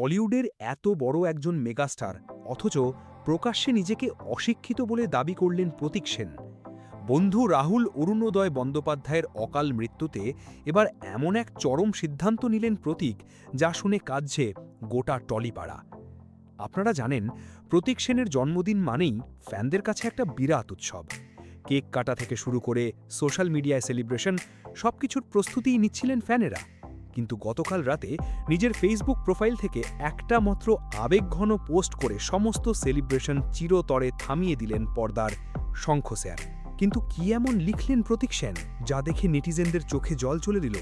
টলিউডের এত বড় একজন মেগাস্টার অথচ প্রকাশ্যে নিজেকে অশিক্ষিত বলে দাবি করলেন প্রতীক সেন। বন্ধু রাহুল অরুণোদয় বন্দ্যোপাধ্যায়ের অকাল মৃত্যুতে এবার এমন এক চরম সিদ্ধান্ত নিলেন প্রতীক, যা শুনে কাঁদছে গোটা টলিপাড়া। আপনারা জানেন, প্রতীক সেনের জন্মদিন মানেই ফ্যানদের কাছে একটা বিরাট উৎসব। কেক কাটা থেকে শুরু করে সোশ্যাল মিডিয়ায় সেলিব্রেশন, সবকিছুর প্রস্তুতিই নিচ্ছিলেন ফ্যানেরা। কিন্তু গতকাল রাতে নিজের ফেসবুক প্রোফাইল থেকে একটা মাত্র আবেগঘন পোস্ট করে সমস্ত সেলিব্রেশন চিরতরে থামিয়ে দিলেন পর্দার শঙ্খ স্যার। কিন্তু কি এমন লিখলেন প্রতীক সেন, যা দেখে নেটিজেনদের চোখে জল চলে দিল?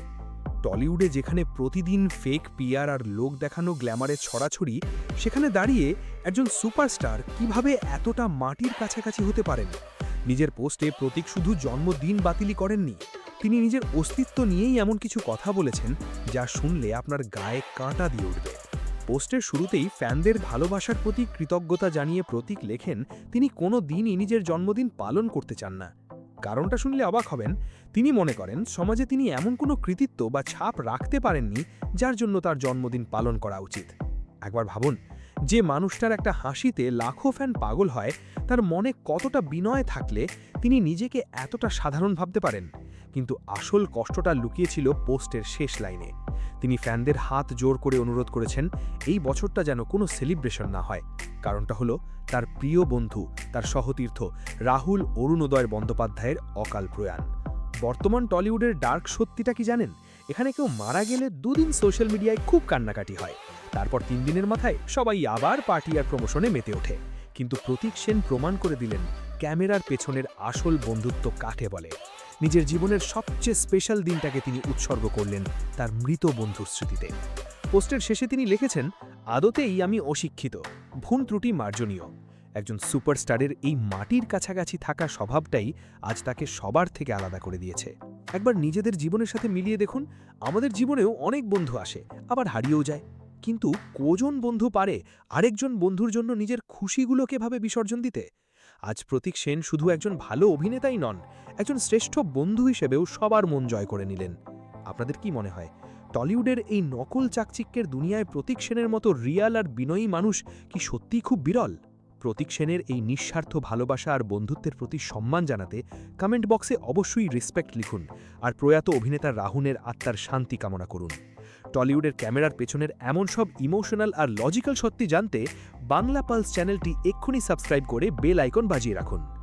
টলিউডে যেখানে প্রতিদিন ফেক পিআর আর লোক দেখানো গ্ল্যামারের ছড়াছড়ি, সেখানে দাঁড়িয়ে একজন সুপারস্টার কিভাবে এতটা মাটির কাছাকাছি হতে পারেন? নিজের পোস্টে প্রতীক শুধু জন্মদিন বাতিলই করেননি, তিনি নিজের অস্তিত্ব নিয়েই এমন কিছু কথা বলেছেন যা শুনলে আপনার গায়ে কাঁটা দিয়ে উঠবে। পোস্টের শুরুতেই ফ্যানদের ভালোবাসার প্রতি কৃতজ্ঞতা জানিয়ে প্রতীক লেখেন তিনি কোনো দিনই নিজের জন্মদিন পালন করতে চান না। কারণটা শুনলে অবাক হবেন, তিনি মনে করেন সমাজে তিনি এমন কোনো কৃতিত্ব বা ছাপ রাখতে পারেননি যার জন্য তার জন্মদিন পালন করা উচিত। একবার ভাবুন, যে মানুষটার একটা হাসিতে লাখো ফ্যান পাগল হয়, তার মনে কতটা বিনয় থাকলে তিনি নিজেকে এতটা সাধারণ ভাবতে পারেন। কিন্তু আসল কষ্টটা লুকিয়েছিল পোস্টের শেষ লাইনে। তিনি ফ্যানদের হাত জোর করে অনুরোধ করেছেন এই বছরটা যেন কোনো সেলিব্রেশন না হয়। কারণটা হলো তার প্রিয় বন্ধু, তার সহতীর্থ রাহুল অরুণোদয় বন্দ্যোপাধ্যায়ের অকাল প্রয়াণ। বর্তমান টলিউডের ডার্ক সত্যিটা কি জানেন? এখানে কেউ মারা গেলে দুদিন সোশ্যাল মিডিয়ায় খুব কান্নাকাটি হয়, তারপর 3 দিনের মাথায় সবাই আবার পার্টি আর প্রমোশনে মেতে ওঠে। কিন্তু প্রতীক সেন প্রমাণ করে দিলেন ক্যামেরার পেছনের আসল বন্ধুত্ব কাকে বলে। নিজের জীবনের সবচেয়ে স্পেশাল দিনটাকে তিনি উৎসর্গ করলেন তার মৃত বন্ধুর স্মৃতিতে। পোস্টের শেষে তিনি লিখেছেন, আদতেই আমি অশিক্ষিত, ভুল ত্রুটি মার্জনীয়। একজন সুপারস্টারের এই মাটির কাছাকাছি থাকা স্বভাবটাই আজ তাকে সবার থেকে আলাদা করে দিয়েছে। একবার নিজেদের জীবনের সাথে মিলিয়ে দেখুন, আমাদের জীবনেও অনেক বন্ধু আসে, আবার হারিয়েও যায়। কিন্তু কজন বন্ধু পারে আরেকজন বন্ধুর জন্য নিজের খুশিগুলোকে ভাবে বিসর্জন দিতে? আজ প্রতীক সেন শুধু একজন ভালো অভিনেতাই নন, একজন শ্রেষ্ঠ বন্ধু হিসেবেও সবার মন জয় করে নিলেন। আপনাদের কি মনে হয়, টলিউডের এই নকল চাকচিক্যের দুনিয়ায় প্রতীক সেনের মতো রিয়াল আর বিনয়ী মানুষ কি সত্যিই খুব বিরল? প্রতীক সেনের এই নিঃস্বার্থ ভালোবাসা আর বন্ধুত্বের প্রতি সম্মান জানাতে কমেন্ট বক্সে অবশ্যই রেসপেক্ট লিখুন, আর প্রয়াত অভিনেতা রাহুলের আত্মার শান্তি কামনা করুন। টলিউডের ক্যামেরার পেছনের এমন সব ইমোশনাল আর লজিক্যাল সত্যি জানতে বাংলা পালস চ্যানেলটি এক্ষুনি সাবস্ক্রাইব করে বেল আইকন বাজিয়ে রাখুন।